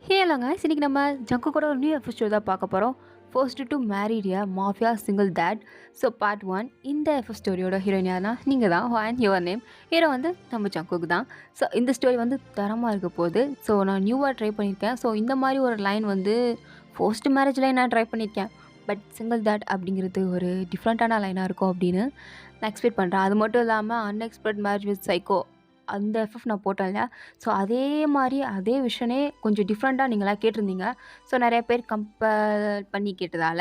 Hello guys, இன்னைக்கு நம்ம ஜங்கு கூட ஒரு நியூ எபிசோட் தான் பார்க்க போகிறோம். First to married mafia single that. So part 1. இந்த ஸ்டோரியோட ஹீரோயின் யாருன்னா நீங்கள் தான். And your name. ஹீரோ வந்து நம்ம ஜங்குக்கு தான். ஸோ இந்த ஸ்டோரி வந்து தரமாக இருக்க போகுது. ஸோ நான் நியூவாக ட்ரை பண்ணியிருக்கேன். ஸோ இந்த மாதிரி ஒரு லைன் வந்து ஃபர்ஸ்ட் மேரேஜ் லைன் நான் ட்ரை பண்ணியிருக்கேன். பட் சிங்கிள் தேட் அப்படிங்கிறது ஒரு டிஃப்ரெண்ட்டான லைனாக இருக்கும் அப்படின்னு நான் எக்ஸ்பெக்ட் பண்ணுறேன். அது மட்டும் இல்லாமல் அன்எக்ஸ்பெக்ட் மேரேஜ் வித் சைக்கோ அந்த எஃப்எஃப் நான் போட்டேன் இல்லையா. ஸோ அதே மாதிரி அதே விஷயனே கொஞ்சம் டிஃப்ரெண்ட்டாக நீங்களாம் கேட்டிருந்தீங்க. ஸோ நிறைய பேர் கம்பேர் பண்ணி கேட்டதால்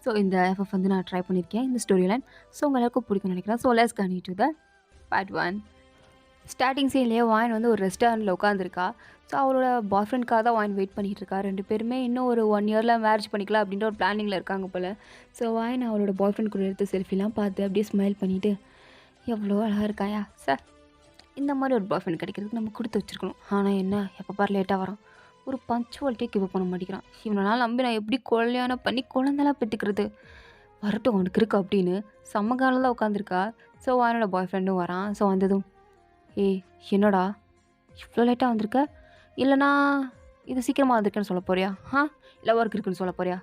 ஸோ இந்த எஃப்எஃப் வந்து நான் ட்ரை பண்ணியிருக்கேன் இந்த ஸ்டோரி லைன். ஸோ உங்கள் எல்லாருக்கும் பிடிக்கும்னு நினைக்கிறேன். So let's continue to the part 1. Starting சீன்லேயே வாயின் வந்து ஒரு ரெஸ்டாரண்ட்டில் உட்காந்துருக்கா. ஸோ அவளோட பாய் ஃப்ரெண்ட்காக தான் வாயின் வெயிட் பண்ணிகிட்டு இருக்கா. 2 பேருமே இன்னும் ஒரு 1 இயரில் மேரேஜ் பண்ணிக்கலாம் அப்படின்ற ஒரு பிளானிங்கில் இருக்காங்க போல். ஸோ வாயின் அவளோட பாய் ஃப்ரெண்ட் கூட எடுத்து செல்ஃபிலாம் பார்த்து அப்படியே ஸ்மைல் பண்ணிவிட்டு, எவ்வளோ அழகாக இருக்காயா சார், இந்த மாதிரி ஒரு பாய் ஃப்ரெண்ட் கிடைக்கிறதுக்கு நம்ம கொடுத்து வச்சுருக்கணும். ஆனால் என்ன எப்போ பாரு லேட்டாக வரான், ஒரு பஞ்சுவாலிட்டியே கிவ் பண்ண மாட்டேங்கிறான். இவனால் நம்பி நான் எப்படி கல்யாணம் பண்ணி குழந்தெல்லாம் பெற்றுக்கிறது, வரட்டும் அவனுக்கு இருக்கு அப்படின்னு செம்ம காலில் தான் உட்காந்துருக்கா. ஸோ அவனோட பாய் ஃப்ரெண்டும் வரான். ஸோ வந்ததும், ஏய் என்னடா இவ்வளோ லேட்டாக வந்திருக்க, இல்லைனா இது சீக்கிரமாக வந்திருக்கேன்னு சொல்ல போறியா? இல்லை ஒர்க் இருக்குன்னு சொல்ல போறியா?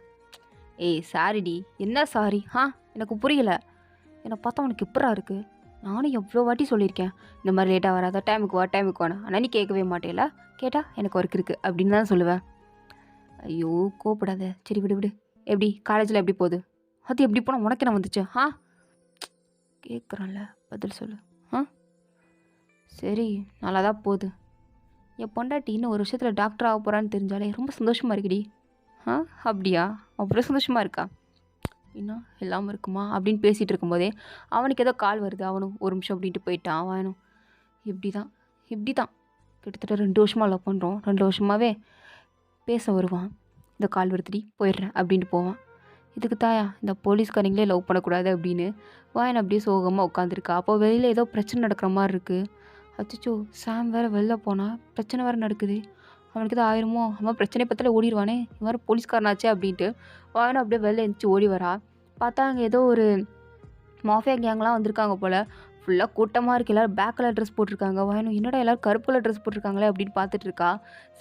ஏய் சாரிடி. என்ன சாரி? எனக்கு புரியல. என்னை பார்த்தா உனக்கு எப்படா இருக்குது? நானும் எவ்வளோ வாட்டி சொல்லியிருக்கேன் இந்த மாதிரி லேட்டாக வராத, டைமுக்கு வா டைமுக்கு வானா. ஆனால் நீ கேட்கவே மாட்டேல. கேட்டால் எனக்கு ஒர்க் இருக்குது அப்படின்னு தான் சொல்லுவேன். ஐயோ கோப்படாத, சரி விடு விடு. எப்படி காலேஜில் எப்படி போகுது? அது எப்படி போனால் உனக்கு என்ன வந்துச்சு? கேட்குறான்ல, பதில் சொல்லு. சரி நல்லா தான் போகுது. என் பொண்டாட்டி இன்னும் ஒரு விஷயத்தில் டாக்டர் ஆக போகிறான்னு தெரிஞ்சாலே ரொம்ப சந்தோஷமாக இருக்குடி. அப்படியா? அவ்வளோ சந்தோஷமாக இருக்கா? இன்னும் இல்லாமல் இருக்குமா அப்படின்னு பேசிகிட்டு இருக்கும்போதே அவனுக்கு ஏதோ கால் வருது. அவனும் ஒரு நிமிஷம் அப்படின்ட்டு போயிட்டான். அவனும் இப்படி தான் கிட்டத்தட்ட 2 வருஷமாக லவ் பண்ணுறோம், 2 வருஷமாகவே பேச வருவான். இந்த கால் வருதுடி போயிடுறேன் அப்படின்ட்டு போவான். இதுக்கு தாயா இந்த போலீஸ்காரங்களே லவ் பண்ணக்கூடாது அப்படின்னு வாயன் அப்படியே சோகமாக உட்காந்துருக்கா. அப்போ வெளியில் ஏதோ பிரச்சனை நடக்கிற மாதிரி இருக்குது. அச்சோ சாம் வேறு வெளில போனால் பிரச்சனை வேறு நடக்குது, அவனுக்கு தான் ஆயிருமோ, அவன் பிரச்சனை பற்றில ஓடிடுவானே, இந்த மாதிரி போலீஸ்காரனாச்சே அப்படின்ட்டு வாயனும் அப்படியே வெளில எழுந்துச்சி ஓடி வரா. பார்த்தா அங்கே ஏதோ ஒரு மாஃபியா கேங்லாம் வந்திருக்காங்க போல். ஃபுல்லாக கூட்டமாக இருக்குது. எல்லோரும் பேக் கலர் ட்ரெஸ் போட்டிருக்காங்க. வாயனும் என்னடா எல்லோரும் கருப்பு கலர் ட்ரெஸ் போட்டிருக்காங்களே அப்படின்னு பார்த்துட்ருக்கா.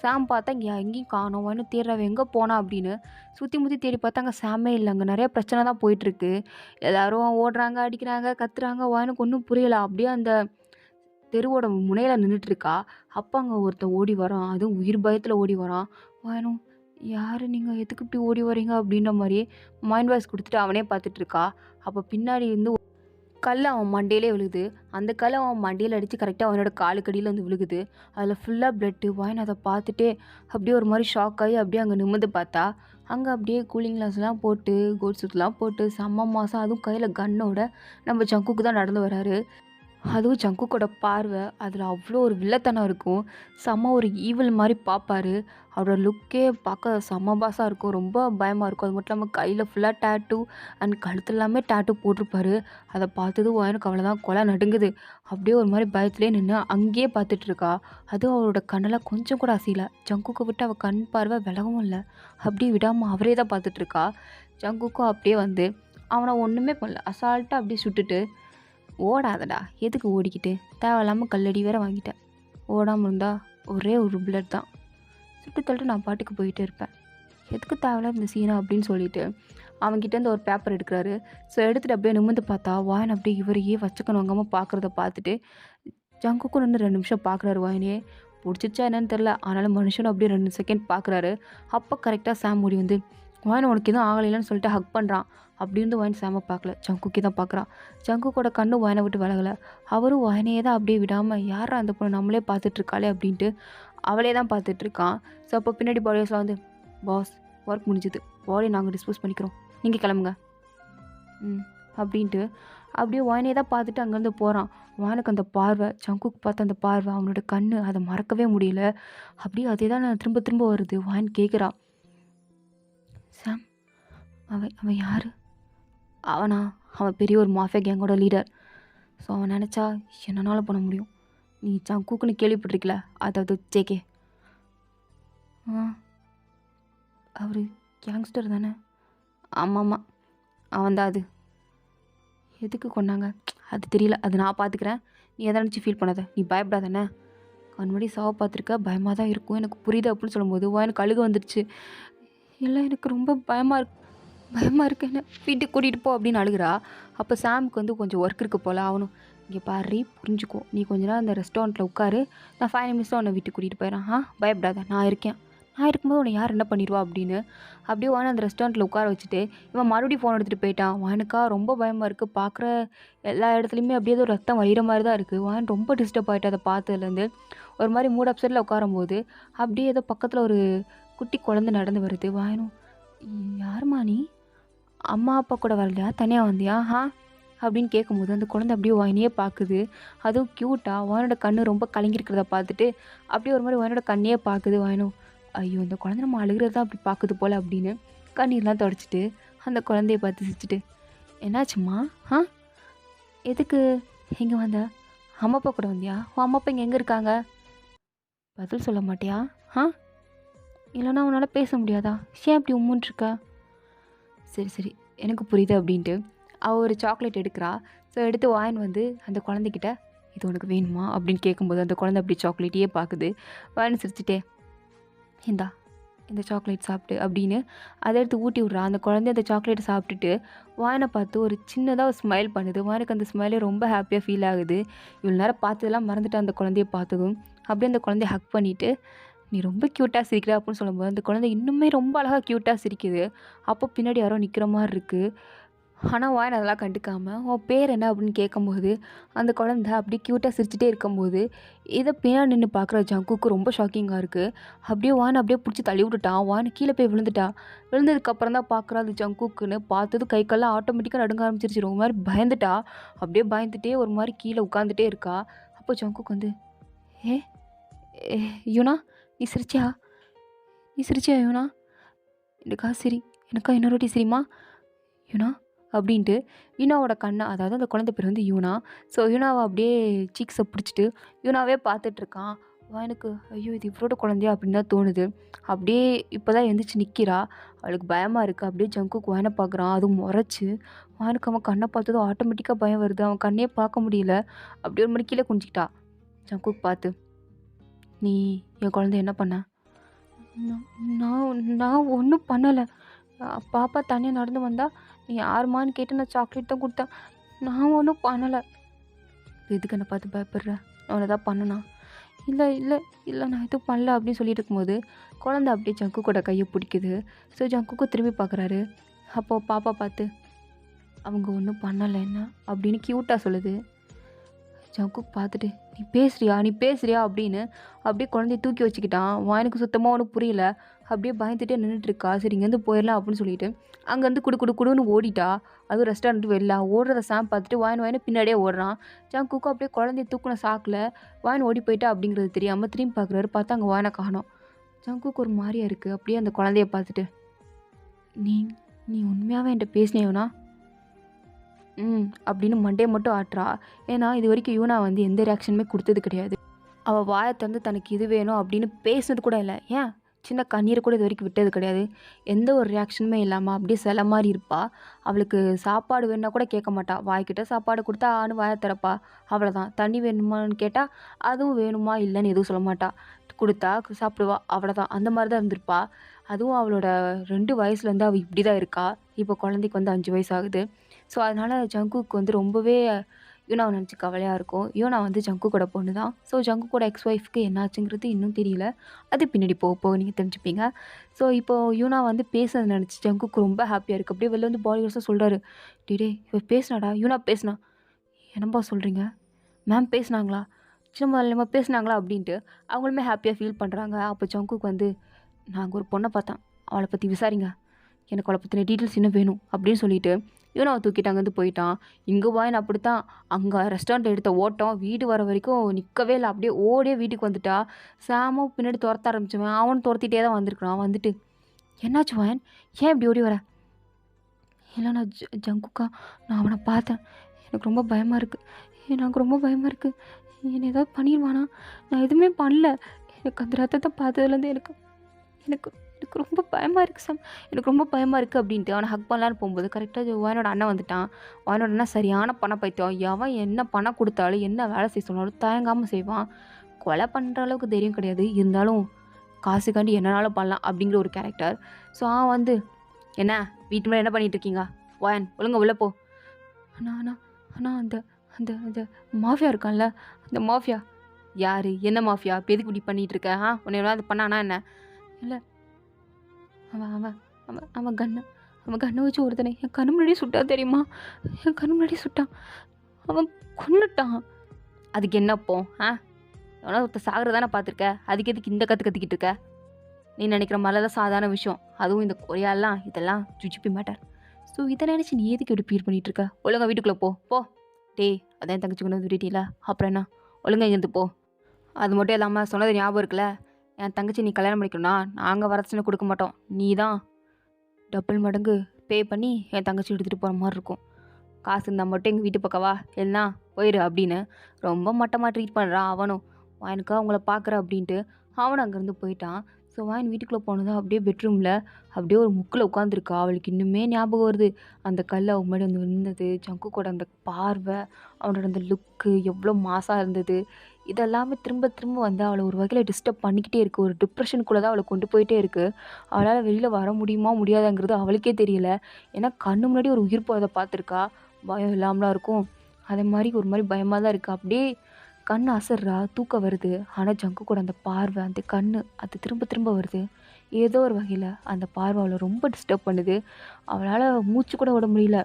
சாம் பார்த்தா இங்கே எங்கேயும் காணோம். வாயனும் தேடுறவ எங்கே போனா அப்படின்னு சுற்றி முற்றி தேடி பார்த்தா அங்கே சாமே இல்லை. அங்கே நிறைய பிரச்சனை தான் போயிட்டுருக்கு. எல்லோரும் ஓடுறாங்க, அடிக்கிறாங்க, கத்துறாங்க. வாயனுக்கு ஒன்றும் புரியலை. அப்படியே அந்த தெருவோட முனையில் நின்றுட்டுருக்கா. அப்போ அங்கே ஒருத்தன் ஓடி வரான். அதுவும் உயிர் பயத்தில் ஓடி வரான். வாயனும் யார் நீங்கள், எதுக்கு இப்படி ஓடி வரீங்க அப்படின்ற மாதிரியே மைண்ட் வாய்ஸ் கொடுத்துட்டு அவனே பார்த்துட்ருக்கா. அப்போ பின்னாடி இருந்து கல் அவன் மண்டையிலே விழுகுது. அந்த கல் அவன் மண்டையில் அடித்து கரெக்டாக அவனோட காலுக்கடியில் வந்து விழுகுது. அதில் ஃபுல்லாக பிளட்டு. வாயின் அதை பார்த்துட்டே அப்படியே ஒரு மாதிரி ஷாக் ஆகி அப்படியே அங்கே நிமிர்ந்து பார்த்தா அங்கே அப்படியே கூலிங் கிளாஸ்லாம் போட்டு கோட் சூட்லாம் போட்டு செம்ம மாதம், அதுவும் கையில் கன்னோட நம்ம ஜங்குக்கு தான் நடந்து வராரு. அதுவும் ஜங்குக்கோட பார்வை அதில் அவ்வளோ ஒரு வில்லத்தனம் இருக்கும். செம்ம ஒரு ஈவில் மாதிரி பார்ப்பார். அவரோட லுக்கே பார்க்க செம்ம பாஸாக இருக்கும். ரொம்ப பயமாக இருக்கும். அது மட்டும் இல்லாமல் கையில் ஃபுல்லாக டேட்டூ அண்ட் கழுத்து எல்லாமே டேட்டூ போட்டிருப்பாரு. அதை பார்த்ததும் எனக்கு அவ்வளோதான் கொலை நடுங்குது. அப்படியே ஒரு மாதிரி பயத்துலேயே நின்று அங்கேயே பார்த்துட்ருக்கா. அதுவும் அவரோட கண்ணெல்லாம் கொஞ்சம் கூட அசையல. ஜங்குக்கு விட்டு அவள் கண் பார்வை விலகவும் இல்லை. அப்படியே விடாமல் அவரே தான் பார்த்துட்ருக்கா. ஜங்குக்கும் அப்படியே வந்து அவனை ஒன்றுமே பண்ணல, அசால்ட்டாக அப்படியே சுட்டுட்டு, ஓடாதடா எதுக்கு ஓடிக்கிட்டு, தேவையில்லாமல் கல்லடி வேற வாங்கிட்டேன், ஓடாமல் இருந்தால் ஒரே ஒரு புல்லட் தான், சுட்டு தள்ளிட்டு நான் பாட்டுக்கு போயிட்டே இருப்பேன், எதுக்கு தேவையில்ல இந்த சீனா அப்படின்னு சொல்லிட்டு அவன்கிட்டேருந்து ஒரு பேப்பர் எடுக்கிறாரு. ஸோ எடுத்துகிட்டு அப்படியே நிமிர்ந்து பார்த்தா வாயன் அப்படியே இவரையே வச்சுக்கணும் வாங்காமல் பார்க்குறத பார்த்துட்டு ஜங்குக்கும் நின்று 2 நிமிஷம் பார்க்குறாரு. வாயனே பிடிச்சிச்சா என்னன்னு தெரில, ஆனாலும் மனுஷனும் அப்படியே 2 செகண்ட் பார்க்குறாரு. அப்போ கரெக்டாக சாம் ஓடி வந்து வாயன் உனக்கு எதுவும் ஆகலைன்னு சொல்லிட்டு ஹக் பண்ணுறான். அப்படி இருந்து வாயன் சாமை பார்க்கல, ஜங்குக்கே தான் பார்க்குறான். ஜங்குக்கோட கண்ணு வாயனை விட்டு விலகலை. அவரும் வாயனையே தான் அப்படியே விடாமல் யாரா அந்த பொண்ணு நம்மளே பார்த்துட்ருக்காளே அப்படின்ட்டு அவளே தான் பார்த்துட்ருக்கான். ஸோ அப்போ பின்னாடி பாடியர்ஸ்லாம் வந்து, பாஸ் ஒர்க் முடிஞ்சுது, பாடி நாங்கள் டிஸ்போஸ் பண்ணிக்கிறோம், நீங்கள் கிளம்புங்க அப்படின்ட்டு அப்படியே வாயனையே தான் பார்த்துட்டு அங்கேருந்து போகிறான். வாயனுக்கு அந்த பார்வை, ஜங்குக்கு பார்த்த அந்த பார்வை, அவனோட கண் அதை மறக்கவே முடியல. அப்படியே அதே தான் நான் திரும்ப திரும்ப வருது. வாயன் கேட்குறான், சாம் அவன் யார்? அவனா? அவன் பெரிய ஒரு மாஃபியா கேங்கோட லீடர். ஸோ அவன் நினச்சா என்னன்னாலும் பண்ண முடியும். நீ ஜங்குக்குன்னு கேள்விப்பட்டிருக்கல, அதாவது ஜேகே. அவர் கேங்ஸ்டர் தானே? ஆமாம் அவன் தான். அது எதுக்கு கொண்டாங்க அது தெரியல, அது நான் பார்த்துக்கிறேன், நீ எதை நினச்சி ஃபீல் பண்ணாத, நீ பயப்படாதானே, அவன் முன்னாடி சாவ பார்த்துருக்க, பயமாக தான் இருக்கும், எனக்கு புரியுது அப்படின்னு சொல்லும்போது எனக்கு அழுக வந்துடுச்சு. இல்லை எனக்கு ரொம்ப பயமாக இருக்கு, என்ன வீட்டுக்கு கூட்டிகிட்டு போ அப்படின்னு அழுகுறா. அப்போ சாமுக்கு வந்து கொஞ்சம் ஒர்க் இருக்குது போல். அவனும் இங்கே பாரு புரிஞ்சுக்கோ, நீ கொஞ்ச நேரம் அந்த ரெஸ்டாரண்ட்டில் உட்காரு, நான் 5 நிமிஷம் உன்னை வீட்டுக்கு கூட்டிகிட்டு போயிடறேன், பயப்படாத நான் இருக்கேன், நான் இருக்கும்போது உன்னை யார் என்ன பண்ணிடுவா அப்படின்னு அப்படியே அந்த ரெஸ்டாரண்ட்டில் உட்கார வச்சுட்டு இவன் மறுபடியும் ஃபோன் எடுத்துகிட்டு போயிட்டான். வானுக்கா ரொம்ப பயமாக இருக்குது, பார்க்குற எல்லா இடத்துலையுமே அப்படியே ஏதோ ரத்தம் வழிகிற மாதிரி தான் இருக்குது. வான் ரொம்ப டிஸ்டர்ப் ஆகிட்டு அதை பார்த்ததுலேருந்து ஒரு மாதிரி மூட் அப்செட்டில் உட்காரும்போது அப்படியே ஏதோ பக்கத்தில் ஒரு குட்டி குழந்தை நடந்து வருது. வாயனும் யாருமா நீ, அம்மா அப்பா கூட வரலையா, தனியாக வந்தியா அப்படின்னு கேட்கும்போது அந்த குழந்தை அப்படியே வாயினையே பார்க்குது. அதுவும் க்யூட்டாக வாயனோட கண்ணு ரொம்ப கலங்கியிருக்கிறத பார்த்துட்டு அப்படியே ஒரு மாதிரி வாயனோட கண்ணையே பார்க்குது. வாயனும் ஐயோ இந்த குழந்தை நம்ம அழுகிறது தான் அப்படி பார்க்குது போல் அப்படின்னு கண்ணீர்லாம் தொடச்சிட்டு அந்த குழந்தைய பார்த்து சிரிச்சிட்டு என்னாச்சும்மா, எதுக்கு இங்கே வந்த, அம்மா அப்பா கூட வந்தியா, உன் அம்மா அப்பா இங்கே எங்கே இருக்காங்க, பதில் சொல்ல மாட்டியா, இல்லைன்னா உன்னால் பேச முடியாதா, ஏன் அப்படி உம்முன்ட்ருக்க, சரி சரி எனக்கு புரியுது அப்படின்ட்டு அவள் ஒரு சாக்லேட் எடுக்கிறா. ஸோ எடுத்து வாயின் வந்து அந்த குழந்தைகிட்ட இது உனக்கு வேணுமா அப்படின்னு கேட்கும்போது அந்த குழந்தை அப்படி சாக்லேட்டையே பார்க்குது. வாயின் சிரிச்சிட்டே இந்தா இந்த சாக்லேட் சாப்பிட்டு அப்படின்னு அதை எடுத்து ஊட்டி விட்றா. அந்த குழந்தை அந்த சாக்லேட்டை சாப்பிட்டுட்டு வாயினை பார்த்து ஒரு சின்னதாக ஒரு ஸ்மைல் பண்ணுது. வாயினுக்கு அந்த ஸ்மைலே ரொம்ப ஹாப்பியாக ஃபீல் ஆகுது. இவ்வளோ நேரம் பார்த்ததெல்லாம் மறந்துட்டு அந்த குழந்தைய பார்த்ததும் அப்படியே அந்த குழந்தைய ஹக் பண்ணிவிட்டு நீ ரொம்ப க்யூட்டாக சிரிக்கிற அப்படின்னு சொல்லும்போது அந்த குழந்தை இன்னுமே ரொம்ப அழகாக க்யூட்டாக சிரிக்குது. அப்போ பின்னாடி யாரோ நிற்கிற மாதிரி இருக்குது. ஆனால் வாயின் அதெல்லாம் கண்டுக்காமல் உன் பேர் என்ன அப்படின்னு கேட்கும்போது அந்த குழந்தை அப்படியே க்யூட்டாக சிரிச்சிட்டே இருக்கும்போது இதை பின்னாடி நின்று பார்க்குற ஜங்குக்கு ரொம்ப ஷாக்கிங்காக இருக்குது. அப்படியே வாயின் அப்படியே பிடிச்சி தள்ளி விட்டுட்டான். வாயின் கீழே போய் விழுந்ததுக்கப்புறம் தான் பார்க்குறா அது ஜங்குக்குன்னு. பார்த்தது கை கால்லாம் ஆட்டோமேட்டிக்காக நடுங்க ஆரம்பிச்சிருச்சு. ரொம்ப மாதிரி பயந்துட்டா. அப்படியே பயந்துட்டே ஒரு மாதிரி கீழே உட்காந்துட்டே இருக்கா. அப்போ ஜங்குக்கு வந்து ஏ யூனா நீ சிரிச்சியா யூனா, எனக்கா சரி எனக்கா இன்னொரு வாட்டி சரிம்மா யூனா அப்படின்ட்டு யூனாவோட கண்ணை, அதாவது அந்த குழந்தை பேர் வந்து யூனா. ஸோ யூனாவை அப்படியே சீக்ஸை பிடிச்சிட்டு யூனாவே பார்த்துட்ருக்கான். எனக்கு ஐயோ இது இவரோட குழந்தையா அப்படின்னு தான் தோணுது. அப்படியே இப்போ தான் எழுந்திரிச்சு நிற்கிறா. அவளுக்கு பயமாக இருக்குது. அப்படியே ஜங்குக்கு வாயனை பார்க்குறான். அதுவும் முறைச்சி வாயனுக்கு அவன் கண்ணை பார்த்ததும் ஆட்டோமேட்டிக்காக பயம் வருது. அவன் கண்ணையே பார்க்க முடியல. அப்படியே ஒரு மாதிரி கீழே குனிச்சிக்கிட்டா. ஜங்குக்கு பார்த்து நீ என் குழந்தை என்ன பண்ண, நான் ஒன்றும் பண்ணலை, பாப்பா தனியாக நடந்து வந்தால் நீ யாருமான்னு கேட்டு நான் சாக்லேட் தான் கொடுத்தேன், நான் ஒன்றும் பண்ணலை, எதுக்கு என்னை பார்த்து பயப்படுற, நான் உன்னை தான் பண்ணனா, இல்லை இல்லை இல்லை நான் எதுவும் பண்ணல அப்படின்னு சொல்லிட்டு இருக்கும்போது குழந்தை அப்படியே ஜங்குக்கோட கையை பிடிக்குது. ஸோ ஜங்குக்கு திரும்பி பார்க்குறாரு. அப்போது பாப்பா பார்த்து அவங்க ஒன்றும் பண்ணலை என்ன அப்படின்னு க்யூட்டாக சொல்லுது. ஜங்குக் பார்த்துட்டு நீ பேசுறியா அப்படின்னு அப்படியே குழந்தைய தூக்கி வச்சுக்கிட்டான். வாயனுக்கு சுத்தமாக ஒன்றும் புரியல. அப்படியே பயந்துட்டே நின்றுட்டுருக்கா. சரி இங்கேருந்து போயிடலாம் அப்படின்னு சொல்லிட்டு அங்கேருந்து குடுன்னு ஓடிட்டா. அதுவும் ரெஸ்டாரண்ட் வெளில ஓடுறத சாம் பார்த்துட்டு வாயனை பின்னாடியே ஓடுறான். ஜங்குக்கும் அப்படியே குழந்தைய தூக்குன சாக்கில் வாயன் ஓடி போயிட்டா அப்படிங்கிறது தெரியாமல் திரும்பி பார்க்குறாரு. பார்த்தா அங்கே வாயனை காணோம். ஜங்குக்கு ஒரு மாதிரியா இருக்குது. அப்படியே அந்த குழந்தைய பார்த்துட்டு நீ நீ உண்மையாகவே என்கிட்ட பேசினேவனா அப்படின்னு மண்டையை மட்டும் ஆட்டுறா. ஏன்னா இது வரைக்கும் யூனா வந்து எந்த ரியாக்ஷனுமே கொடுத்தது கிடையாது. அவள் வாயை திறந்து தனக்கு இது வேணும் அப்படின்னு பேசுனது கூட இல்லை. ஏன் சின்ன கண்ணீரை கூட இது வரைக்கும் விட்டது கிடையாது. எந்த ஒரு ரியாக்ஷனுமே இல்லாமல் அப்படியே சில மாதிரி இருப்பா. அவளுக்கு சாப்பாடு வேணுன்னா கூட கேட்க மாட்டா. வாய்க்கிட்ட சாப்பாடு கொடுத்தா வாயை திறப்பா, அவ்வளோதான். தண்ணி வேணுமான்னு கேட்டால் அதுவும் வேணுமா இல்லைன்னு எதுவும் சொல்ல மாட்டா. கொடுத்தா சாப்பிடுவா, அவ்வளோதான். அந்த மாதிரி தான் இருந்திருப்பா. அதுவும் அவளோட 2 வயசுலேருந்து அவள் இப்படி தான் இருக்கா. இப்போ குழந்தைக்கு வந்து 5 வயசு ஆகுது. ஸோ அதனால் ஜங்குக்கு வந்து ரொம்பவே யூனாவை நினச்சி கவலையாக இருக்கும். யூனா வந்து ஜங்குக்கோட பொண்ணு தான். ஸோ ஜங்குக்கோட எக்ஸ் ஒய்ஃப்க்கு என்னாச்சுங்கிறது இன்னும் தெரியல. அது பின்னாடி போக நீங்கள் தெரிஞ்சுப்பீங்க. ஸோ இப்போது யூனா வந்து பேசுனது நினச்சி ஜங்குக்கு ரொம்ப ஹாப்பியாக இருக்குது. அப்படியே வெளில வந்து பாலிகர்ஸாக சொல்கிறாரு, டிடே இவ பேசினாடா, யூனா பேசினா, என்னப்பா சொல்கிறீங்க, மேம் பேசுனாங்களா, சின்ன முதல்ல பேசுனாங்களா அப்படின்ட்டு அவங்களுமே ஹாப்பியாக ஃபீல் பண்ணுறாங்க. அப்போ ஜங்குக்கு வந்து நாங்கள் ஒரு பொண்ணை பார்த்தேன், அவளை பற்றி விசாரிங்க, எனக்கு அவளை பற்றின டீட்டெயில்ஸ் இன்னும் வேணும் அப்படின்னு சொல்லிட்டு யூனாவை தூக்கிட்டு அங்கேருந்து போயிட்டான். இங்கே வாயின் அப்படித்தான். அங்கே ரெஸ்டாரண்ட் எடுத்த ஓட்டம் வீடு வர வரைக்கும் நிற்கவே இல்லை. அப்படியே ஓடியே வீட்டுக்கு வந்துட்டா. சாமும் பின்னாடி துரத்த ஆரம்பிச்சுவேன். அவன் துரத்திட்டே தான் வந்திருக்கிறான். வந்துட்டு என்னாச்சு வாயன், ஏன் இப்படி ஓடி வர, இல்லை நான் ஜங்குக்கா, நான் அவனை பார்த்தேன், எனக்கு ரொம்ப பயமாக இருக்குது, என்னை ஏதாவது பண்ணிடுவானா, நான் எதுவுமே பண்ணல, எனக்கு அந்த ரத்தத்தை பார்த்ததுலேருந்து எனக்கு எனக்கு எனக்கு ரொம்ப பயமாக இருக்குது சாம், எனக்கு ரொம்ப பயமாக இருக்குது அப்படின்ட்டு அவனை ஹக் பண்ணலான்னு போகும்போது கரெக்டாக வாயனோட அண்ணன் வந்துட்டான். வாயனோட அண்ணன் சரியான பண பைத்தியம். அவன் என்ன பணம் கொடுத்தாலும் என்ன வேலை செய்ய சொன்னாலும் தயங்காமல் செய்வான். கொலை பண்ணுற அளவுக்கு தைரியம் கிடையாது. இருந்தாலும் காசுக்காண்டி என்னனாலும் பண்ணலாம் அப்படிங்கிற ஒரு கேரக்டர். ஸோ வந்து என்ன வீட்டு மேலே என்ன பண்ணிட்டு இருக்கீங்க? வாயன் ஒழுங்கா உள்ள போ. அண்ணா அண்ணா அண்ணா அந்த அந்த அந்த மாஃபியா இருக்கான்ல, அந்த மாஃபியா. யாரு? என்ன மாஃபியா? இப்போ எதுக்கு இப்படி பண்ணிட்டு இருக்க? உன்னை எவ்வளோ அது பண்ணானா என்ன? இல்லை, அவன் அவன் அவன் அவன் கண்ணை வச்சு ஒருத்தனை என் கண்ணு முன்னாடியே சுட்டான் தெரியுமா? என் கண்ணு முன்னாடியே சுட்டான். அவன் கொன்னுட்டான். அதுக்கு என்னப்போ? எவனா ஒருத்தர் சாகிறதானே பார்த்துருக்க, அதுக்கு எதுக்கு இந்த கற்றுக்கிட்டு இருக்க? நீ நினைக்கிற மாதிரிலாம் தான் சாதாரண விஷயம். அதுவும் இந்த கொரியாலாம் இதெல்லாம் ஜுஜிபி மேட்டர். ஸோ இதை நினச்சி நீ எதுக்கு இப்படி ஃபீல் பண்ணிகிட்டு இருக்க? ஒழுங்கா வீட்டுக்குள்ளே போ போ. டேய் அதான் தங்கச்சி கொண்டு வந்து விட்டுட்டீங்களா? அப்புறம் என்ன? ஒழுங்கா இங்கேருந்து போ. அது மட்டும் இல்லாமல் சொன்னது ஞாபகம் இருக்குல்ல, என் தங்கச்சி நீ கல்யாணம் பண்ணிக்கணும்னா நாங்கள் வரதட்சணை கொடுக்க மாட்டோம். நீ தான் டபுள் மடங்கு பே பண்ணி என் தங்கச்சி எடுத்துகிட்டு போகிற மாதிரி இருக்கும். காசு இருந்தால் மட்டும் எங்கள் வீட்டு பக்கவா, இல்லைனா போயிரு அப்படின்னு ரொம்ப மட்டமாக ட்ரீட் பண்ணுறான் அவனும். வாயனுக்கா அவங்கள பார்க்குற அப்படின்ட்டு அவன் அங்கேருந்து போயிட்டான். ஸோ வாயன் வீட்டுக்குள்ளே போனதும் அப்படியே பெட்ரூமில் அப்படியே ஒரு முக்கில் உட்காந்துருக்கா. அவளுக்கு இன்னுமே ஞாபகம் வருது அந்த கல் அவன் முன்னாடி வந்து இருந்தது, ஜங்கு கூட அந்த பார்வை, அவனோட அந்த லுக்கு எவ்வளோ மாசாக இருந்தது. இதெல்லாமே திரும்ப திரும்ப வந்து அவளை ஒரு வகையில் டிஸ்டர்ப் பண்ணிக்கிட்டே இருக்குது. ஒரு டிப்ரெஷனுக்குள்ளே தான் அவளை கொண்டு போயிட்டே இருக்குது. அவளால் வெளியில் வர முடியுமா முடியாதாங்கிறது அவளுக்கே தெரியல. ஏன்னா கண்ணு முன்னாடி ஒரு உயிர் போகிறத பார்த்துருக்கா. பயம் இல்லாமலாம் இருக்கும். அதே மாதிரி ஒரு மாதிரி பயமாக தான் இருக்குது. அப்படியே கண் அசர்றா, தூக்கம் வருது. ஆனால் ஜங்கு கூட அந்த பார்வை, அந்த கண் அது திரும்ப திரும்ப வருது. ஏதோ ஒரு வகையில் அந்த பார்வை அவளை ரொம்ப டிஸ்டர்ப் பண்ணுது. அவளால் மூச்சு கூட விட முடியல.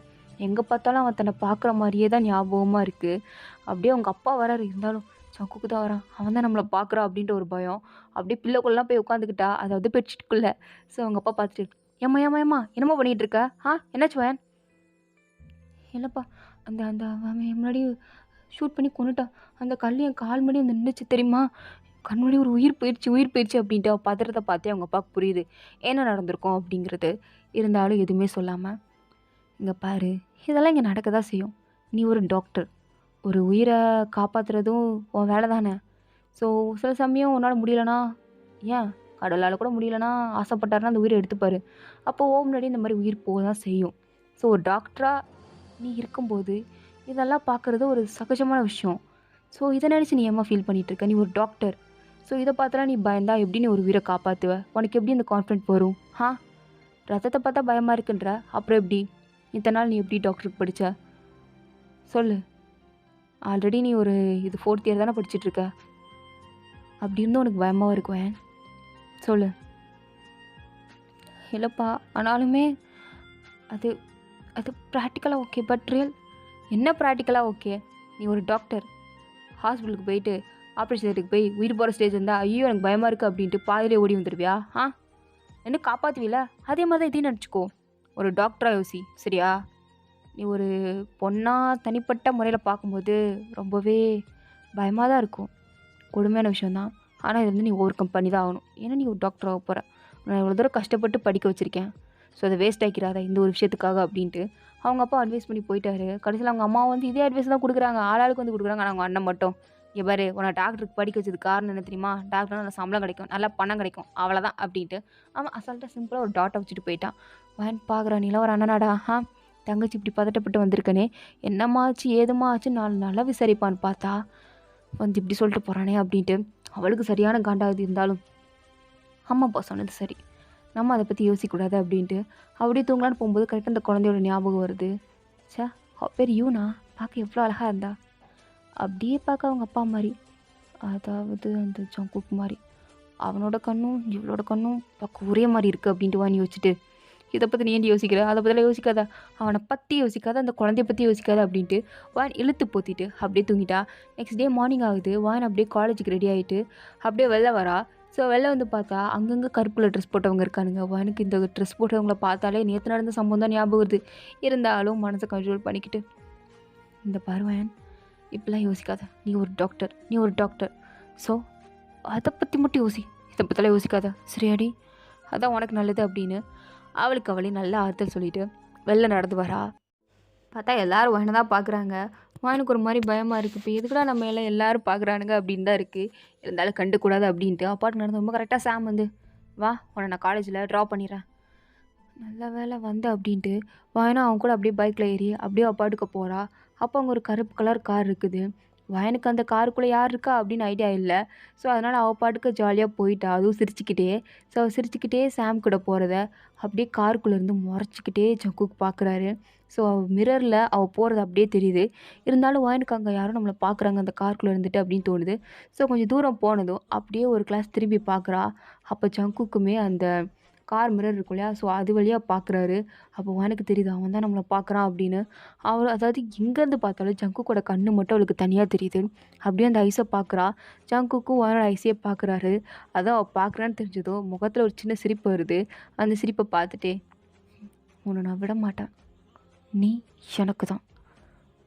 எங்கே பார்த்தாலும் அவன் தன்னை பார்க்குற மாதிரியே தான் ஞாபகமாக இருக்குது. அப்படியே அவங்க அப்பா வராரு, இருந்தாலும் ஜங்குக்கு தான் வரான், அவன் தான் நம்மளை பார்க்குறான் அப்படின்ற ஒரு பயம். அப்படியே பிள்ளைக்குள்ளலாம் போய் உட்காந்துக்கிட்டா, அதாவது பெட்ஷீட்டுக்குள்ளே. ஸோ அவங்க அப்பா பார்த்துட்டு, ஏம்மா ஏம்மா ஏம்மா என்னம்மா பண்ணிகிட்டு இருக்க? என்னாச்சு வேன்? இல்லைப்பா, அந்த அந்த அவன் முன்னாடி ஷூட் பண்ணி கொண்டுட்டான். அந்த கல் என் கால் முன்னாடி வந்து நின்றுச்சு தெரியுமா? கண் முன்னாடி ஒரு உயிர் போயிடுச்சு அப்படின்ட்டு அவள் பதறத்தை பார்த்தே அவங்க அப்பாவுக்கு புரியுது என்ன நடந்திருக்கும் அப்படிங்கிறது. இருந்தாலும் எதுவுமே சொல்லாமல், இங்கே பாரு, இதெல்லாம் இங்கே நடக்க தான் செய்யும். நீ ஒரு டாக்டர், ஒரு உயிரை காப்பாற்றுறதும் உன் வேலை தானே. ஸோ சில சமயம் உன்னால் முடியலனா, ஏன் கடவுளால் கூட முடியலனா ஆசைப்பட்டாருன்னா அந்த உயிரை எடுத்துப்பார். அப்போ முன்னாடி இந்த மாதிரி உயிர் போக தான் செய்யும். ஸோ ஒரு டாக்டராக நீ இருக்கும்போது இதெல்லாம் பார்க்குறது ஒரு சகஜமான விஷயம். ஸோ இதை நினச்சி நீ ஏம்மா ஃபீல் பண்ணிகிட்ருக்க? நீ ஒரு டாக்டர். ஸோ இதை பார்த்தலாம் நீ பயந்தா எப்படி நீ ஒரு உயிரை காப்பாற்றுவ? உனக்கு எப்படி இந்த கான்ஃபிடென்ட் வரும்? ரத்தத்தை பார்த்தா பயமாக இருக்குன்ற, அப்புறம் எப்படி இத்தனை நாள் நீ எப்படி டாக்டருக்கு படித்த? சொல்லு. ஆல்ரெடி நீ ஒரு இது 4th இயர் தானே படிச்சுட்ருக்க. அப்படி இருந்தும் உனக்கு பயமாக இருக்கும் ஏன்? சொல்லு. இல்லைப்பா, ஆனாலுமே அது அது ப்ராக்டிக்கலாக ஓகே, பட் ரியல் என்ன ப்ராக்டிக்கலாக ஓகே? நீ ஒரு டாக்டர், ஹாஸ்பிட்டலுக்கு போயிட்டு ஆப்ரேஷன் தேட்டருக்கு போய் உயிர் போகிற ஸ்டேஜ் இருந்தால் ஐயோ எனக்கு பயமாக இருக்குது அப்படின்ட்டு பாதிலே ஓடி வந்துடுவியா? என்ன காப்பாற்றுவில? அதே மாதிரி தான் இதையும் நினச்சிக்கோ. ஒரு டாக்டராக யோசி, சரியா? நீ ஒரு பொண்ணாக தனிப்பட்ட முறையில் பார்க்கும்போது ரொம்பவே பயமாக தான் இருக்கும், கொடுமையான விஷயந்தான். ஆனால் இது வந்து நீ ஓவர் கம் பண்ணி தான் ஆகணும். ஏன்னா நீ ஒரு டாக்டராக போகிற. நான் இவ்வளோ தூரம் கஷ்டப்பட்டு படிக்க வச்சுருக்கேன். ஸோ அதை வேஸ்ட் ஆக்கிடாத இந்த ஒரு விஷயத்துக்காக அப்படின்ட்டு அவங்க அப்பா அட்வைஸ் பண்ணி போயிட்டாரு. கடைசியில் அவங்க அம்மா வந்து இதே அட்வைஸ் தான் கொடுக்குறாங்க, ஆளாளுக்கு வந்து கொடுக்குறாங்க. ஆனால் அவங்க அண்ணன் மட்டும், இங்கே பாரு, உன்னை டாக்டருக்கு படிக்க வச்சது காரணம் என்ன தெரியுமா? டாக்டர் நல்லா சம்பளம் கிடைக்கும், நல்லா பணம் கிடைக்கும், அவ்வளோதான் அப்படின்ட்டு அவன் அசால்ட்டாக சிம்பிளாக ஒரு டாட்டை வச்சுட்டு போயிட்டான். வேன் பார்க்குறான், நீலாம் ஒரு அண்ணனாடா, தங்கச்சி இப்படி பதட்டப்பட்டு வந்திருக்கனே, என்னம்மா ஆச்சு ஏதுமா ஆச்சு நல்லா விசாரிப்பான்னு பார்த்தா வந்து இப்படி சொல்லிட்டு போகிறானே அப்படின்ட்டு அவளுக்கு சரியான காண்டாகுது. இருந்தாலும் அம்மாப்பா சொன்னது சரி, நம்ம அதை பற்றி யோசிக்கக்கூடாது அப்படின்ட்டு அப்படியே தூங்கலான்னு போகும்போது கரெக்டாக அந்த குழந்தையோட ஞாபகம் வருது. பேர் யூனா, பார்க்க எவ்வளோ அழகாக இருந்தா, அப்படியே பார்க்க அவங்க அப்பா மாதிரி, அதாவது அந்த ஜங்குக் மாதிரி. அவனோட கண்ணும் இவளோட கண்ணும் பார்க்க ஒரே மாதிரி இருக்குது அப்படின்ட்டு வாங்கி வச்சுட்டு, இதை பற்றி நீ ஏன் யோசிக்கிற? அதை பற்றிலாம் யோசிக்காத, அவனை பற்றி யோசிக்காத, அந்த குழந்தைய பற்றி யோசிக்காத அப்படின்ட்டு வான் இழுத்து போத்திட்டு அப்படியே தூங்கிட்டா. நெக்ஸ்ட் டே மார்னிங் ஆகுது. வான் அப்படியே காலேஜுக்கு ரெடி ஆகிட்டு அப்படியே வெளில வரா. ஸோ வெளில வந்து பார்த்தா அங்கங்கே கருப்பில் ட்ரெஸ் போட்டவங்க இருக்கானுங்க. வானுக்கு இந்த ட்ரெஸ் போட்டவங்கள பார்த்தாலே நேற்று நடந்த சம்பவம் தான் ஞாபகம் வருது. இருந்தாலும் மனசை கண்ட்ரோல் பண்ணிக்கிட்டு, இந்த பருவன் இப்படிலாம் யோசிக்காத, நீ ஒரு டாக்டர். ஸோ அதை பற்றி மட்டும் யோசி, இதை பற்றிலாம் யோசிக்காத, சரியாடி? அதான் உனக்கு நல்லது அப்படின்னு அவளுக்கு அவளே நல்லா ஆறுதல் சொல்லிவிட்டு வெளில நடந்து வரா. பார்த்தா எல்லோரும் வாயினை தான் பார்க்குறாங்க. வானுக்கு ஒரு மாதிரி பயமாக இருக்குது. இப்போ எதுக்குடா நம்ம எல்லாம் எல்லோரும் பார்க்குறானுங்க அப்படின்னு தான் இருக்குது. இருந்தாலும் கண்டுக்கூடாது அப்படின்ட்டு அப்பாட்டு நடந்து ரொம்ப கரெக்டாக சாம் வந்து, வா உன்னை நான் காலேஜில் ட்ராப் பண்ணிடுறேன். நல்ல வேலை வந்து அப்படின்ட்டு வாயினா அவன் கூட அப்படியே பைக்கில் ஏறி அப்படியே அப்பாட்டுக்கு போகிறா. அப்போ அங்கே ஒரு கருப்பு கலர் கார் இருக்குது. வயனுக்கு அந்த காருக்குள்ளே யார் இருக்கா அப்படின்னு ஐடியா இல்லை. ஸோ அதனால் அவள் பாட்டுக்கு ஜாலியாக போயிட்டா, அதுவும் சிரிச்சுக்கிட்டே. ஸோ அவள் சிரிச்சுக்கிட்டே சாம் கூட போகிறத அப்படியே காருக்குள்ளேருந்து முறைச்சிக்கிட்டே ஜங்குக்கு பார்க்குறாரு. ஸோ மிரரில் அவள் போகிறது அப்படியே தெரியுது. இருந்தாலும் வயனுக்கு அங்கே யாரும் நம்மளை பார்க்குறாங்க அந்த காருக்குள்ளே இருந்துட்டு அப்படின்னு தோணுது. ஸோ கொஞ்சம் தூரம் போனதும் அப்படியே ஒரு கிளாஸ் திரும்பி பார்க்குறா. அப்போ ஜங்குக்குமே அந்த கார் மிரர் இருக்கும் இல்லையா, ஸோ அது வழியாக பார்க்குறாரு. அப்போ வயனுக்கு தெரியுது அவன் தான் நம்மளை பார்க்குறான் அப்படின்னு. அவள் அதாவது எங்கேருந்து பார்த்தாலும் ஜங்குக்கோட கண்ணு மட்டும் அவளுக்கு தனியாக தெரியுது. அப்படியே அந்த ஐஸை பார்க்குறா. ஜங்குக்கும் வயனோட ஐஸையே பார்க்குறாரு. அதான் அவள் பார்க்குறான்னு தெரிஞ்சதும் முகத்தில் ஒரு சின்ன சிரிப்பு வருது. அந்த சிரிப்பை பார்த்துட்டே, உன்னை நான் விட மாட்டேன், நீ எனக்கு தான்,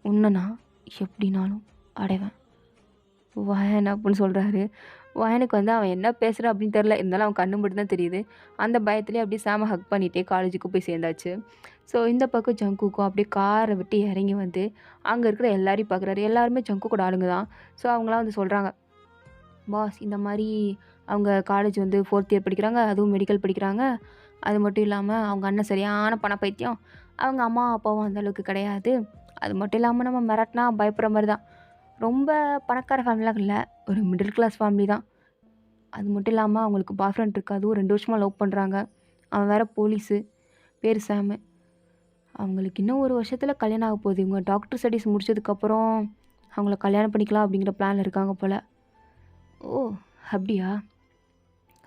உன்னை நான் எப்படினாலும் அடைவேன் வயன் அப்படின்னு சொல்கிறாரு. வயனுக்கு வந்து அவன் என்ன பேசுகிறான் அப்படின்னு தெரில. இருந்தாலும் அவன் கண்ணு மட்டும் தான் தெரியுது. அந்த பயத்துலேயே அப்படியே சாம ஹக் பண்ணிகிட்டே காலேஜுக்கு போய் சேர்ந்தாச்சு. ஸோ இந்த பக்கம் ஜங்குக்கும் அப்படியே காரை விட்டு இறங்கி வந்து அங்கே இருக்கிற எல்லாரையும் பார்க்குறாரு. எல்லாருமே ஜங்குக்கோட ஆளுங்க தான். ஸோ அவங்களாம் வந்து சொல்கிறாங்க, பாஸ் இந்த மாதிரி அவங்க காலேஜ் வந்து 4th இயர் படிக்கிறாங்க, அதுவும் மெடிக்கல் படிக்கிறாங்க. அது மட்டும் இல்லாமல் அவங்க அண்ணன் சரியான பணப்பைத்தியம், அவங்க அம்மா அப்பாவும் அந்தளவுக்கு கிடையாது. அது மட்டும் இல்லாமல் நம்ம மிரட்டினா பயப்படுற மாதிரி தான். ரொம்ப பணக்கார ஃபேமிலிலாம் இல்லை, ஒரு மிடில் கிளாஸ் ஃபேமிலி தான். அது மட்டும் இல்லாமல் அவங்களுக்கு பாய் ஃப்ரெண்ட் இருக்குது, அதுவும் 2 வருஷமாக லவ் பண்ணுறாங்க. அவன் வேறு போலீஸு, பேர் சாமு. அவங்களுக்கு இன்னும் 1 வருஷத்தில் கல்யாணம் ஆக போகுது. இவங்க டாக்டர் ஸ்டடீஸ் முடிச்சதுக்கப்புறம் அவங்கள கல்யாணம் பண்ணிக்கலாம் அப்படிங்கிற பிளானில் இருக்காங்க போல். ஓ அப்படியா,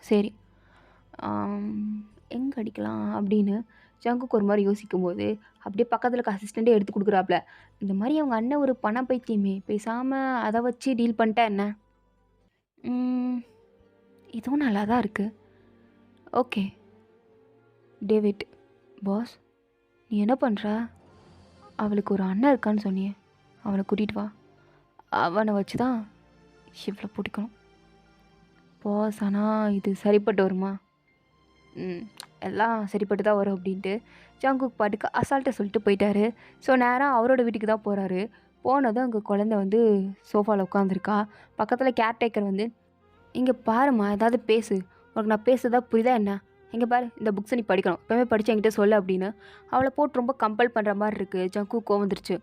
சரி எங்கே அடிக்கலாம் அப்படின்னு ஜங்குக்கு ஒரு மாதிரி யோசிக்கும்போது அப்படியே பக்கத்தில் இருக்க அசிஸ்டண்ட்டே எடுத்து கொடுக்குறாப்புல. இந்த மாதிரி அவங்க அண்ணன் ஒரு பண பைத்தியமே, பேசாமல் அதை வச்சு டீல் பண்ணிட்டா என்ன? இதுவும் நல்லா தான் இருக்குது. ஓகே டேவிட், பாஸ் நீ என்ன பண்ணுற? அவளுக்கு ஒரு அண்ணன் இருக்கான்னு சொன்னியே, அவனை கூட்டிகிட்டு வா. அவனை வச்சு தான் இவ்வளோ பிடிக்கணும் பாஸ். ஆனால் இது சரிப்பட்டு வருமா? எல்லாம் சரிப்பட்டு தான் வரும் அப்படின்ட்டு ஜங்குக் பாட்டுக்கு அசால்ட்டை சொல்லிட்டு போயிட்டாரு. ஸோ நேராக அவரோட வீட்டுக்கு தான் போகிறாரு. போனதும் அங்கே குழந்தை வந்து சோஃபாவில் உட்காந்துருக்கா. பக்கத்தில் கேர்டேக்கர் வந்து, இங்கே பாருமா ஏதாவது பேசு, உனக்கு நான் பேசுறதா புரியுதா என்ன? இங்கே பாரு, இந்த புக்ஸை நீ படிக்கணும், எப்போவுமே படித்து என்கிட்ட சொல்லு அப்படின்னு அவளை போட்டு ரொம்ப கம்பல் பண்ணுற மாதிரி இருக்குது. ஜங்குக் கோவம் வந்துருச்சு.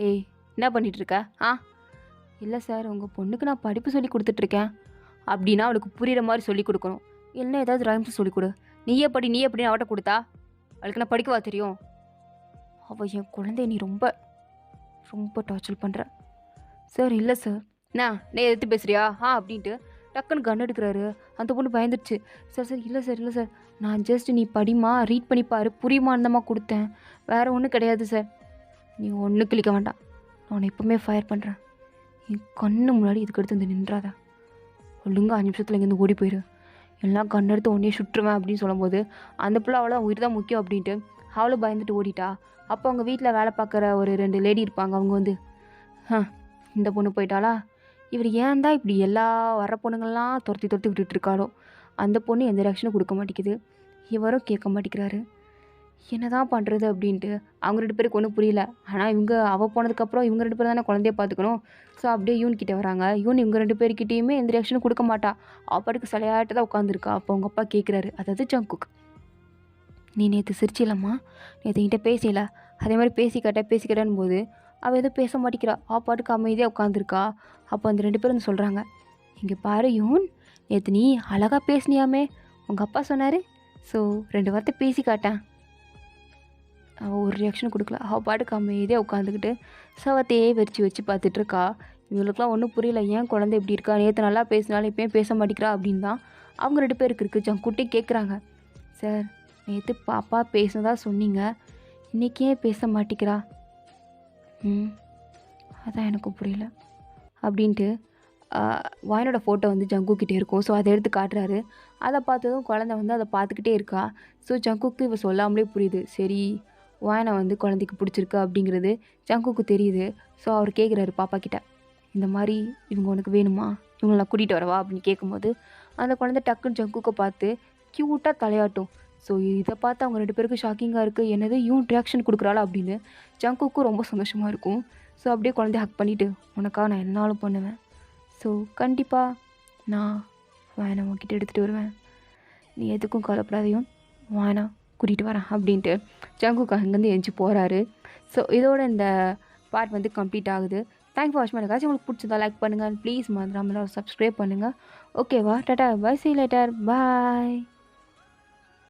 ஏய் என்ன பண்ணிகிட்ருக்க? இல்லை சார், உங்கள் பொண்ணுக்கு நான் படிப்பு சொல்லி கொடுத்துட்ருக்கேன். அப்படின்னா அவளுக்கு புரிகிற மாதிரி சொல்லி கொடுக்கணும். இல்லைன்னா ஏதாவது ரைம்ஸ் சொல்லிக் கொடு. நீயே அப்படின்னு அவட்ட கொடுத்தா அவளுக்கு நான் படிக்கவா தெரியும்? அவள் என் குழந்தைய நீ ரொம்ப ரொம்ப டார்ச்சர் பண்ணுற. சார் இல்லை சார், நீ எதிர்த்து பேசுறியா அப்படின்ட்டு டக்குன்னு கன் எடுக்கிறாரு. அந்த பொண்ணு பயந்துடுச்சு. சார் இல்லை சார், நான் ஜஸ்ட் நீ படிமா, ரீட் பண்ணிப்பாரு, புரியுமாந்தமாக கொடுத்தேன், வேறு ஒன்றும் கிடையாது சார். நீ ஒன்றும் கிளிக்க வேண்டாம், நான் எப்போவுமே ஃபயர் பண்ணுறேன். என் கண்ணு முன்னாடி இதுக்கு எடுத்து வந்து நின்றாத. ஒழுங்காக 5 நிமிஷத்தில் இங்கேருந்து ஓடி போயிடு, எல்லாம் கண்ணெடுத்து ஒன்றே சுட்டுருவேன் அப்படின்னு சொல்லும்போது அந்த பிள்ளை அவ்வளோ உயிர் தான் முக்கியம் அப்படின்ட்டு அவளும் பயந்துட்டு ஓடிட்டா. அப்போ அவங்க வீட்டில் வேலை பார்க்குற ஒரு 2 லேடி இருப்பாங்க. அவங்க வந்து, இந்த பொண்ணு போயிட்டாளா, இவர் ஏன் தான் இப்படி எல்லா வர பொண்ணுங்கள்லாம் துரத்தி விட்டுட்டுருக்காளோ. அந்த பொண்ணு எந்த ரியாக்ஷனும் கொடுக்க மாட்டேங்குது, இவரும் கேட்க மாட்டேங்கிறாரு, என்ன தான் பண்ணுறது அப்படின்ட்டு அவங்க 2 பேருக்கு ஒன்றும் புரியல. ஆனால் அவள் போனதுக்கப்புறம் இவங்க 2 பேர் தானே குழந்தைய பார்த்துக்கணும். ஸோ அப்படியே யூன் கிட்டே வராங்க. யூன் இவங்க 2 பேர்கிட்டையுமே எந்த ரியாக்ஷனும் கொடுக்க மாட்டா, அப்பாட்டுக்கு சிலையாட்டு தான் உட்காந்துருக்கா. அப்போ அவங்க அப்பா கேட்குறாரு, அதாவது ஜங்குக், நீ நேற்று சிரிச்சில்லம்மா, நேற்று என்கிட்ட பேசல, அதே மாதிரி பேசிக்கிட்டேன்னு போது அவள் எதுவும் பேச மாட்டேங்கிறா, பாட்டுக்கு அமைதியாக உட்காந்துருக்கா. அப்போ அந்த 2 பேரும் சொல்கிறாங்க, இங்கே பாரு யூன், நேற்று நீ அழகாக பேசினியாமே, உங்கள் அப்பா சொன்னார், ஸோ 2 வார்த்தை பேசி காட்டேன். அவள் ஒரு ரியாக்ஷனும் கொடுக்கல, அவள் பாட்டுக்கு அமைதியாக உட்காந்துக்கிட்டு சவத்தையே வச்சு பார்த்துட்ருக்கா. இவங்களுக்குலாம் ஒன்றும் புரியல, ஏன் குழந்தை இப்படி இருக்கா, நேற்று நல்லா பேசினாலும் இப்போயும் பேச மாட்டேங்கிறா அப்படின்னு தான் அவங்க 2 பேருக்கு இருக்குது. ஜங்குட்டே கேட்குறாங்க, சார் நேற்று பாப்பா பேசுனதா சொன்னீங்க, இன்றைக்கி ஏன் பேச மாட்டேங்கிறா? அதான் எனக்கு புரியல அப்படின்ட்டு வாயனோட ஃபோட்டோ வந்து ஜங்குக்கிட்டே இருக்கும். ஸோ அதை எடுத்து காட்டுறாரு. அதை பார்த்ததும் குழந்தை வந்து அதை பார்த்துக்கிட்டே இருக்கா. ஸோ ஜங்குக்கு இவ சொல்லாமலே புரியுது, சரி வாயனை வந்து குழந்தைக்கு பிடிச்சிருக்கு அப்படிங்கிறது ஜங்குக்கு தெரியுது. ஸோ அவர் கேட்குறாரு பாப்பா கிட்ட, இந்த மாதிரி இவங்க உனக்கு வேணுமா, இவங்களை நான் கூட்டிகிட்டு வரவா அப்படின்னு கேட்கும்போது அந்த குழந்தை டக்குன்னு ஜங்குக்கை பார்த்து க்யூட்டாக தலையாட்டும். ஸோ இதை பார்த்து அவங்க 2 பேருக்கும் ஷாக்கிங்காக இருக்குது, என்னது இவன் ரியாக்ஷன் கொடுக்குறாளா அப்படின்னு. ஜங்குக்கும் ரொம்ப சந்தோஷமாக இருக்கும். ஸோ அப்படியே குழந்தைய ஹக் பண்ணிவிட்டு, உனக்காக நான் என்னாலும் பண்ணுவேன், ஸோ கண்டிப்பாக நான் வாயனை உன்கிட்ட எடுத்துகிட்டு வருவேன், நீ எதுக்கும் கவலைப்படாதையும், வாயனா கூட்டிகிட்டு வரேன் அப்படின்ட்டு ஜங்குக்கு அங்கேருந்து எஞ்சி போகிறாரு. ஸோ இதோட இந்த பார்ட் வந்து கம்ப்ளீட் ஆகுது. தேங்க் ஃபார் வாட்சிங் எனக்காச்சும் உங்களுக்கு பிடிச்சதா லைக் பண்ணுங்கள். ப்ளீஸ் மறந்துடாமல் சப்ஸ்கிரைப் பண்ணுங்கள். ஓகேவா? டாடா பை, சீ லேட்டர், பாய்.